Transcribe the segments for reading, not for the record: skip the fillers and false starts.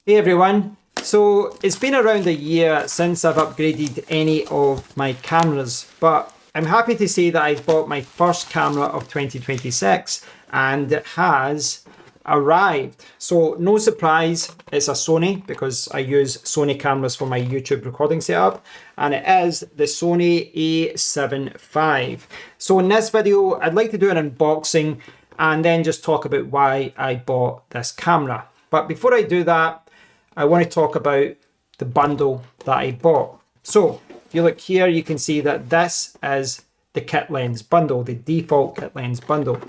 Hey everyone, so it's been around a year since I've upgraded any of my cameras, but I'm happy to say that I bought my first camera of 2026 and it has arrived. So no surprise, it's a Sony because I use Sony cameras for my YouTube recording setup, and it is the Sony A7 V. So in this video, I'd like to do an unboxing and then just talk about why I bought this camera. But before I do that, I want to talk about the bundle that I bought. So if you look here, you can see that this is the kit lens bundle, the default kit lens bundle.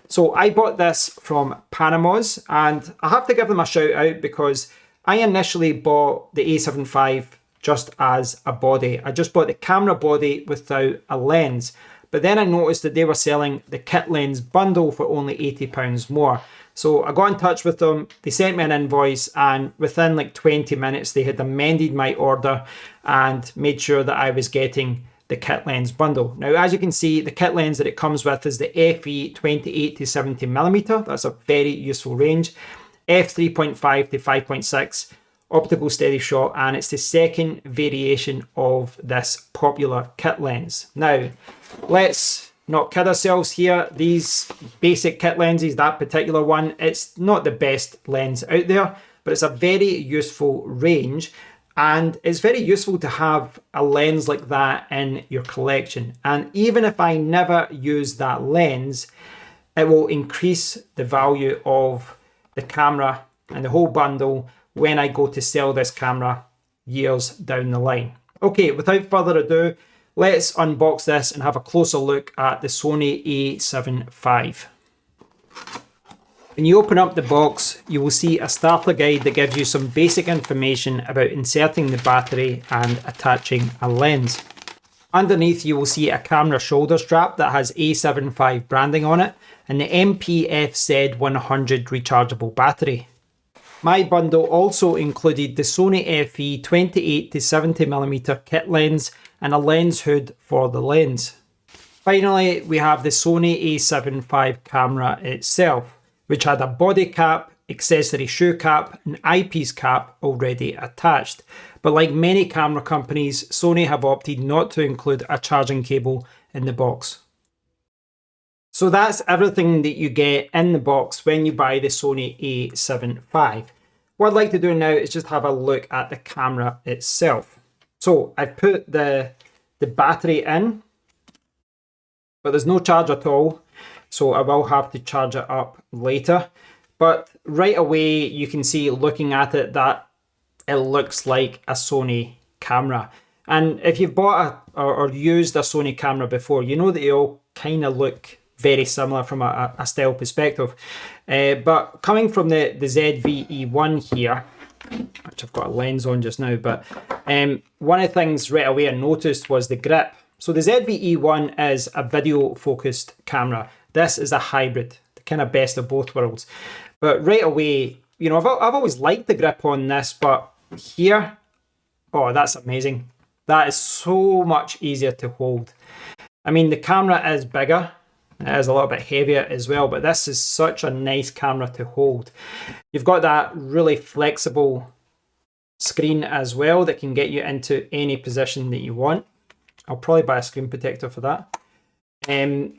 So I bought this from Panamos, and I have to give them a shout out because I initially bought the A7 V just as a body. I just bought the camera body without a lens. But then I noticed that they were selling the kit lens bundle for only £80 more. So I got in touch with them, they sent me an invoice, and within like 20 minutes they had amended my order and made sure that I was getting the kit lens bundle. Now, as you can see, the kit lens that it comes with is the FE 28 to 70mm. That's a very useful range. F3.5 to 5.6 optical steady shot, and it's the second variation of this popular kit lens. Now, let's not kid ourselves here. These basic kit lenses, that particular one, it's not the best lens out there, but it's a very useful range, and it's very useful to have a lens like that in your collection. And even if I never use that lens, it will increase the value of the camera and the whole bundle when I go to sell this camera years down the line. Okay, without further ado, let's unbox this and have a closer look at the Sony A7 V. When you open up the box, you will see a starter guide that gives you some basic information about inserting the battery and attaching a lens. Underneath, you will see a camera shoulder strap that has A7 V branding on it and the MPFZ100 rechargeable battery. My bundle also included the Sony FE 28 to 70mm kit lens and a lens hood for the lens. Finally, we have the Sony A7 V camera itself, which had a body cap, accessory shoe cap and eyepiece cap already attached. But like many camera companies, Sony have opted not to include a charging cable in the box. So that's everything that you get in the box when you buy the Sony A7 V. What I'd like to do now is just have a look at the camera itself. So I've put the battery in, but there's no charge at all. So I will have to charge it up later. But right away, you can see looking at it that it looks like a Sony camera. And if you've bought or used a Sony camera before, you know that they all kind of look very similar from a style perspective. But coming from the ZVE1 here, which I've got a lens on just now, but one of the things right away I noticed was the grip. So the ZVE1 is a video focused camera. This is a hybrid, the kind of best of both worlds. But right away, you know, I've always liked the grip on this, but here, oh, that's amazing. That is so much easier to hold. I mean, the camera is bigger. It is a little bit heavier as well, but this is such a nice camera to hold. You've got that really flexible screen as well that can get you into any position that you want. I'll probably buy a screen protector for that. And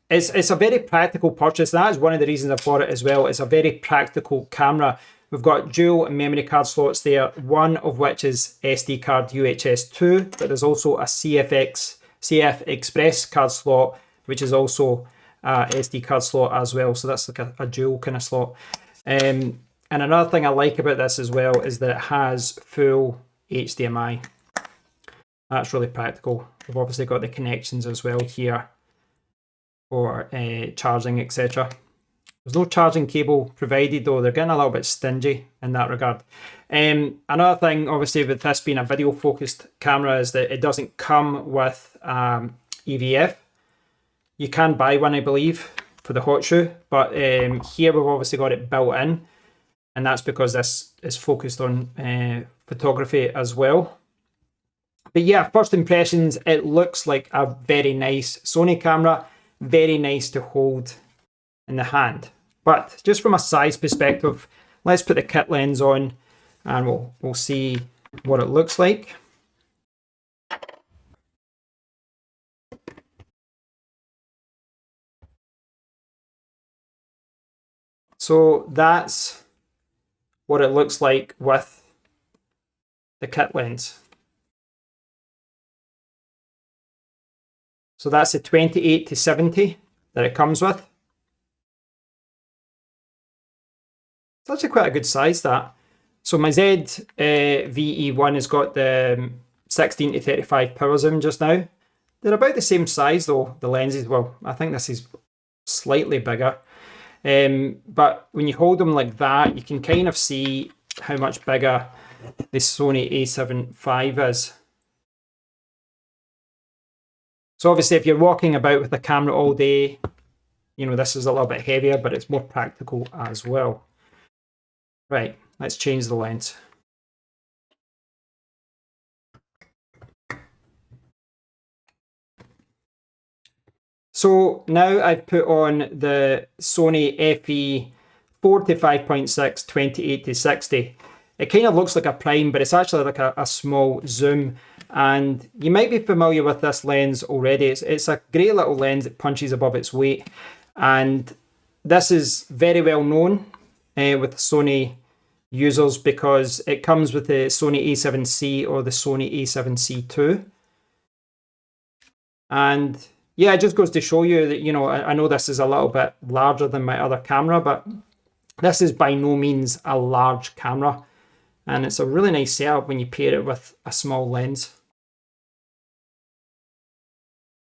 it's a very practical purchase. That is one of the reasons I bought it as well. It's a very practical camera. We've got dual memory card slots there, one of which is SD card UHS 2, but there's also a CF Express card slot, which is also a SD card slot as well. So that's like a dual kind of slot. And another thing I like about this as well is that it has full HDMI. That's really practical. We've obviously got the connections as well here for charging, etc. There's no charging cable provided though. They're getting a little bit stingy in that regard. Another thing, obviously, with this being a video focused camera is that it doesn't come with EVF. You can buy one, I believe, for the hot shoe, but here we've obviously got it built in, and that's because this is focused on photography as well. But yeah, first impressions, it looks like a very nice Sony camera, very nice to hold in the hand. But just from a size perspective, let's put the kit lens on and we'll see what it looks like. So that's what it looks like with the kit lens. So that's the 28-70 that it comes with. It's actually quite a good size, that. So my ZV-E1 has got the 16-35 power zoom just now. They're about the same size though, the lenses. Well, I think this is slightly bigger. But when you hold them like that, you can kind of see how much bigger the Sony A7 V is. So obviously if you're walking about with a camera all day, you know, this is a little bit heavier, but it's more practical as well. Right, let's change the lens. So now I've put on the Sony FE 4 to 5.6 28-60. It kind of looks like a prime, but it's actually like a small zoom. And you might be familiar with this lens already. It's a great little lens that punches above its weight. And this is very well known with Sony users because it comes with the Sony A7C or the Sony A7C II. And yeah, it just goes to show you that, you know, I know this is a little bit larger than my other camera, but this is by no means a large camera. And it's a really nice setup when you pair it with a small lens.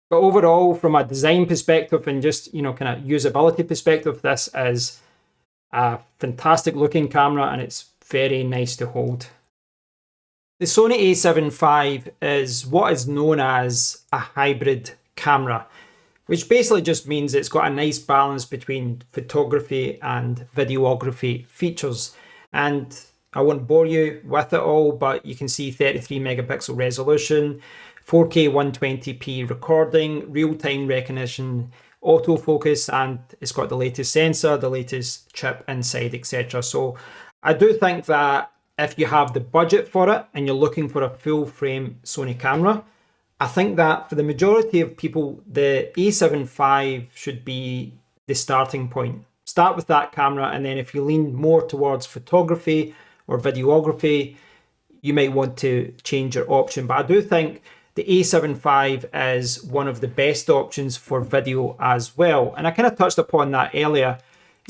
But overall, from a design perspective and just, you know, kind of usability perspective, this is a fantastic looking camera and it's very nice to hold. The Sony A7 V is what is known as a hybrid camera, which basically just means it's got a nice balance between photography and videography features. And I won't bore you with it all, but you can see 33 megapixel resolution, 4K 120p recording, real-time recognition, autofocus, and it's got the latest sensor, the latest chip inside, etc. So I do think that if you have the budget for it and you're looking for a full frame Sony camera, I think that for the majority of people, the A7 V should be the starting point. Start with that camera, and then if you lean more towards photography or videography, you might want to change your option. But I do think the A7 V is one of the best options for video as well. And I kind of touched upon that earlier,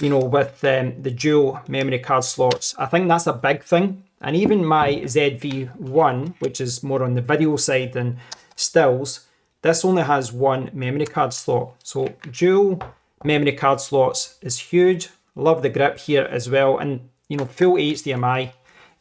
you know, with the dual memory card slots. I think that's a big thing. And even my ZV-1, which is more on the video side than stills, this only has one memory card slot. So dual memory card slots is huge. Love the grip here as well. And, you know, full HDMI.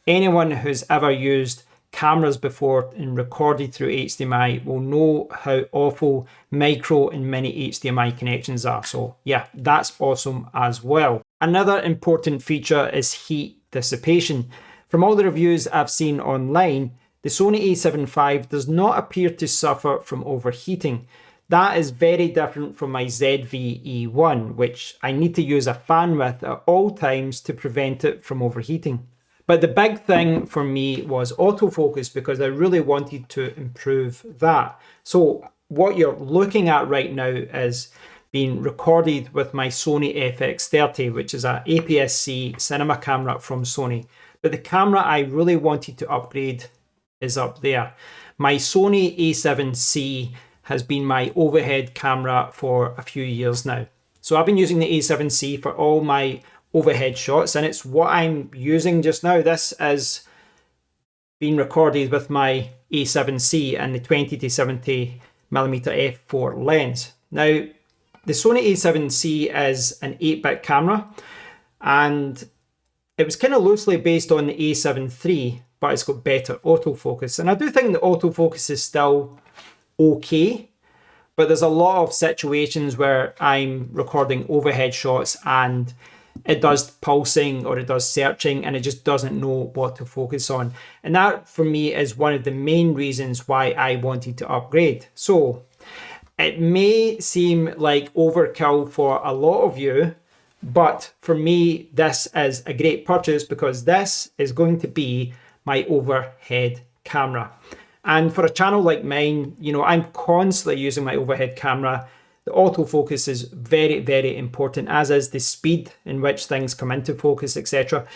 Anyone who's ever used cameras before and recorded through HDMI will know how awful micro and mini HDMI connections are. So yeah, that's awesome as well. Another important feature is heat dissipation. From all the reviews I've seen online, the Sony A7 V does not appear to suffer from overheating. That is very different from my ZV-E1, which I need to use a fan with at all times to prevent it from overheating. But the big thing for me was autofocus, because I really wanted to improve that. So what you're looking at right now is being recorded with my Sony FX30, which is an APS-C cinema camera from Sony. But the camera I really wanted to upgrade is up there. My Sony A7C has been my overhead camera for a few years now. So I've been using the A7C for all my overhead shots, and it's what I'm using just now. This is being recorded with my A7C and the 20-70mm f4 lens. Now, the Sony A7C is an 8-bit camera, and it was kind of loosely based on the A7 III, but it's got better autofocus. And I do think the autofocus is still okay, but there's a lot of situations where I'm recording overhead shots and it does pulsing or it does searching and it just doesn't know what to focus on. And that for me is one of the main reasons why I wanted to upgrade. So it may seem like overkill for a lot of you, But for me, this is a great purchase because this is going to be my overhead camera. And for a channel like mine, you know, I'm constantly using my overhead camera. The autofocus is very, very important, as is the speed in which things come into focus, etc.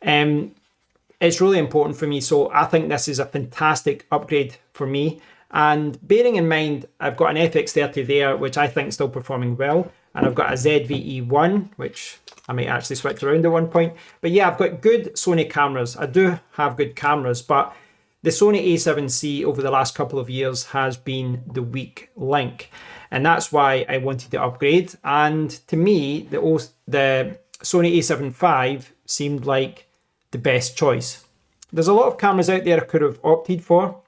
It's really important for me. So I think this is a fantastic upgrade for me. And bearing in mind, I've got an FX30 there, which I think is still performing well. And I've got a ZV-E1, which I might actually switch around at one point. But yeah, I've got good Sony cameras. I do have good cameras, but the Sony A7C over the last couple of years has been the weak link. And that's why I wanted to upgrade. And to me, the Sony A7 V seemed like the best choice. There's a lot of cameras out there I could have opted for,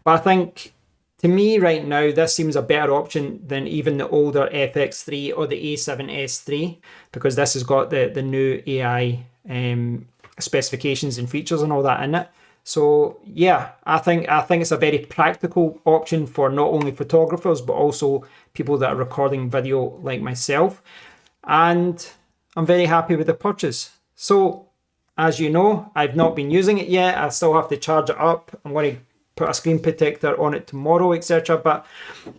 but I think to me right now, this seems a better option than even the older FX3 or the A7S3, because this has got the new AI specifications and features and all that in it. So yeah, I think it's a very practical option for not only photographers, but also people that are recording video like myself. And I'm very happy with the purchase. So as you know, I've not been using it yet. I still have to charge it up. I'm going to put a screen protector on it tomorrow, etc. But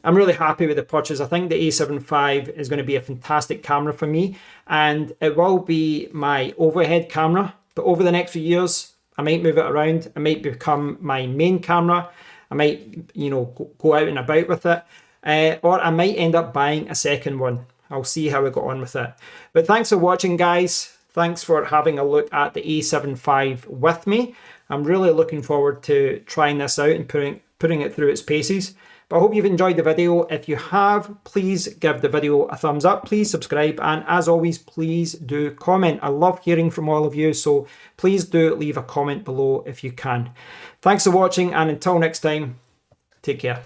I'm really happy with the purchase. I think the A7 V is going to be a fantastic camera for me, and it will be my overhead camera. But over the next few years, I might move it around. It might become my main camera. I might, you know, go out and about with it, or I might end up buying a second one. I'll see how I got on with it. But thanks for watching, guys. Thanks for having a look at the A7 V with me. I'm really looking forward to trying this out and putting it through its paces. But I hope you've enjoyed the video. If you have, please give the video a thumbs up. Please subscribe. And as always, please do comment. I love hearing from all of you. So please do leave a comment below if you can. Thanks for watching. And until next time, take care.